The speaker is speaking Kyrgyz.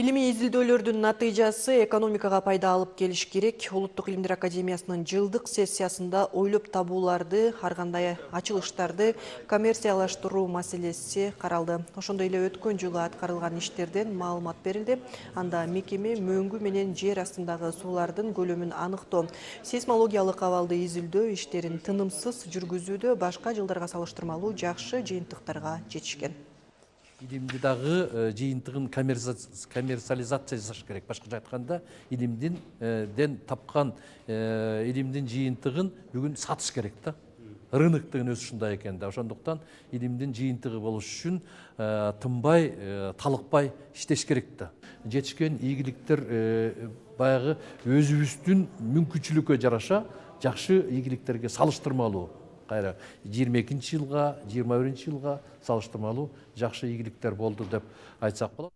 Илимий изилдөөлөрдүн натыйжасы экономикага пайда алып келиш керек. Улуттук илимдер академиясынын жылдык сессиясында ойлоп табууларды, ар кандай ачылыштарды коммерциялаштыруу маселеси каралды. Ошондой эле өткөн жылы аткарылган иштерден маалымат берилди. Анда мекеме мөңгү менен жер астындагы суулардын көлөмүн аныктоо, сейсмологиялык абалды изилдөө иштерин тынымсыз жүргүзүүдө башка жылдарга салыштырмалуу жакшы жыйынтыктарга жетишкен. Илимди дагы жыйынтыгын коммерциализация жасаш керек. Башкача айтканда, илимден тапкан илимдин жыйынтыгын бүгүн сатыш керек да. Рынок деген өзү ушундай экен да. Ошондуктан илимдин жыйынтыгы болуш үчүн тынбай, талыкпай иштеш керек да. Жетишкен ийгиликтер баягы өзүбүздүн мүмкүнчүлүккө жараша жакшы ийгиликтерге салыштырмалуу. Кайра 22 жылга, 21 жылга салыштырмалуу жакшы ийгиликтер болду деп айтсак болот.